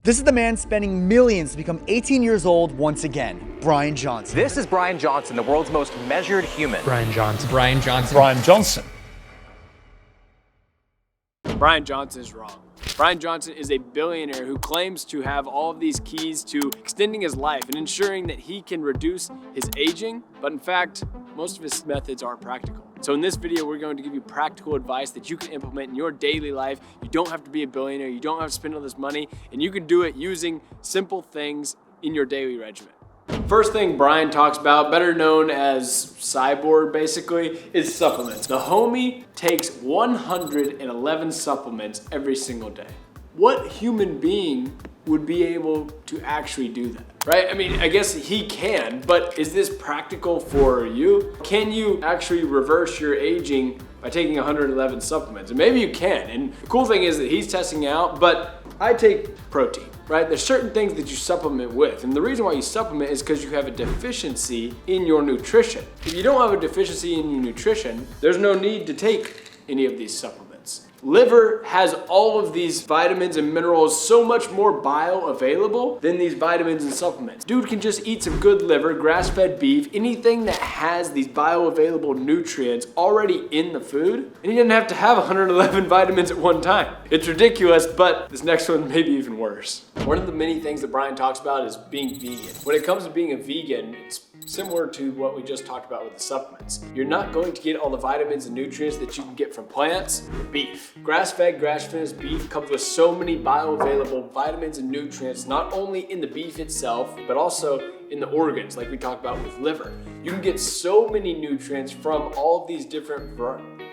This is the man spending millions to become 18 years old once again, Bryan Johnson. This is Bryan Johnson, the world's most measured human. Bryan Johnson. Bryan Johnson. Bryan Johnson. Bryan Johnson is wrong. Bryan Johnson is a billionaire who claims to have all of these keys to extending his life and ensuring that he can reduce his aging, but in fact, most of his methods aren't practical. So in this video, we're going to give you practical advice that you can implement in your daily life. You don't have to be a billionaire, you don't have to spend all this money, and you can do it using simple things in your daily regimen. First thing Bryan talks about, better known as Cyborg basically, is supplements. The homie takes 111 supplements every single day. What human being would be able to actually do that, right? I mean, I guess he can, but is this practical for you? Can you actually reverse your aging by taking 111 supplements? And maybe you can, and the cool thing is that he's testing out, but I take protein, right? There's certain things that you supplement with, and the reason why you supplement is because you have a deficiency in your nutrition. If you don't have a deficiency in your nutrition, there's no need to take any of these supplements. Liver has all of these vitamins and minerals, so much more bioavailable than these vitamins and supplements. Dude can just eat some good liver, grass-fed beef, anything that has these bioavailable nutrients already in the food, and he doesn't have to have 111 vitamins at one time. It's ridiculous, but this next one may be even worse. One of the many things that Bryan talks about is being vegan. When it comes to being a vegan, it's similar to what we just talked about with the supplements. You're not going to get all the vitamins and nutrients that you can get from plants or beef. Grass-fed, grass-finished beef comes with so many bioavailable vitamins and nutrients, not only in the beef itself, but also in the organs, like we talked about with liver. You can get so many nutrients from all of these different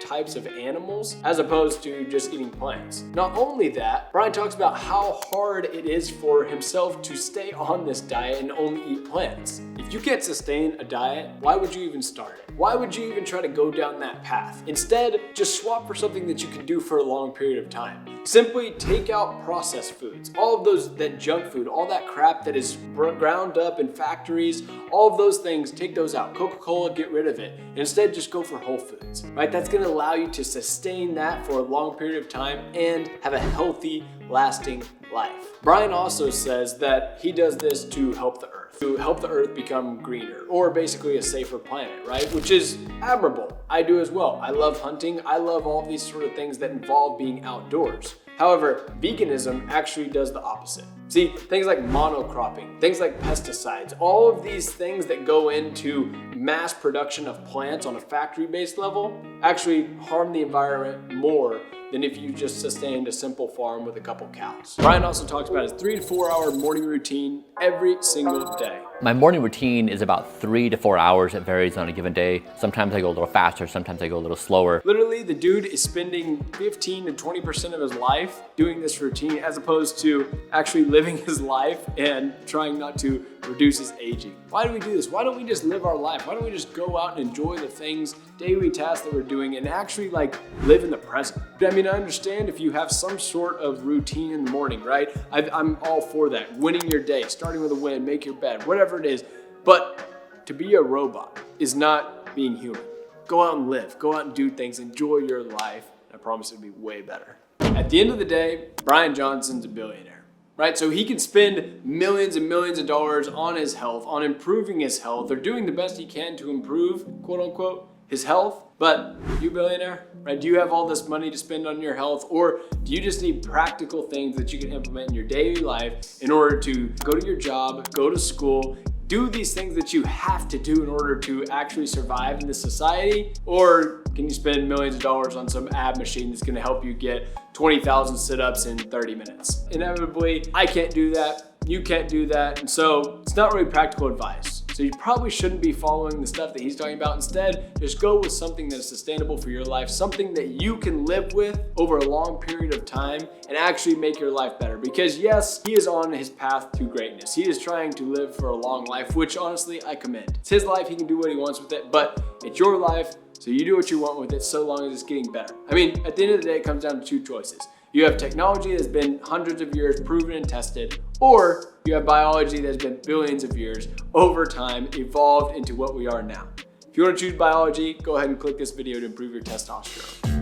types of animals as opposed to just eating plants. Not only that, Bryan talks about how hard it is for himself to stay on this diet and only eat plants. If you can't sustain a diet, why would you even start it? Why would you even try to go down that path? Instead, just swap for something that you can do for a long period of time. Simply take out processed foods, all of that junk food, all that crap that is ground up in factories, all of those things, take those out. Coca-Cola, get rid of it. And instead, just go for whole foods, right? That's gonna allow you to sustain that for a long period of time and have a healthy, lasting life. Bryan also says that he does this to help the earth become greener, or basically a safer planet, right? Which is admirable. I do as well. I love hunting. I love all these sort of things that involve being outdoors. However, veganism actually does the opposite. See, things like monocropping, things like pesticides, all of these things that go into mass production of plants on a factory-based level actually harm the environment more than if you just sustained a simple farm with a couple cows. Bryan also talks about his 3 to 4 hour morning routine every single day. My morning routine is about 3 to 4 hours. It varies on a given day. Sometimes I go a little faster, sometimes I go a little slower. Literally, the dude is spending 15 to 20% of his life doing this routine as opposed to actually living his life and trying not to reduce his aging. Why do we do this? Why don't we just live our life? Why don't we just go out and enjoy the things, daily tasks that we're doing, and actually live in the present? I mean, I understand if you have some sort of routine in the morning, right? I'm all for that. Winning your day, starting with a win, make your bed, whatever it is. But to be a robot is not being human. Go out and live. Go out and do things. Enjoy your life. I promise it'll be way better. At the end of the day, Bryan Johnson's a billionaire, right? So he can spend millions and millions of dollars on his health, on improving his health, or doing the best he can to improve, quote unquote, his health. But you billionaire, right? Do you have all this money to spend on your health, or do you just need practical things that you can implement in your daily life in order to go to your job, go to school, do these things that you have to do in order to actually survive in this society? Or can you spend millions of dollars on some ab machine that's gonna help you get 20,000 sit-ups in 30 minutes? Inevitably, I can't do that, you can't do that, and so it's not really practical advice. So you probably shouldn't be following the stuff that he's talking about. Instead, just go with something that is sustainable for your life, something that you can live with over a long period of time and actually make your life better. Because yes, he is on his path to greatness. He is trying to live for a long life, which honestly I commend. It's his life, he can do what he wants with it, but it's your life, so you do what you want with it so long as it's getting better. I mean, at the end of the day, it comes down to two choices. You have technology that's been hundreds of years proven and tested, or you have biology that's been billions of years over time evolved into what we are now. If you want to choose biology, go ahead and click this video to improve your testosterone.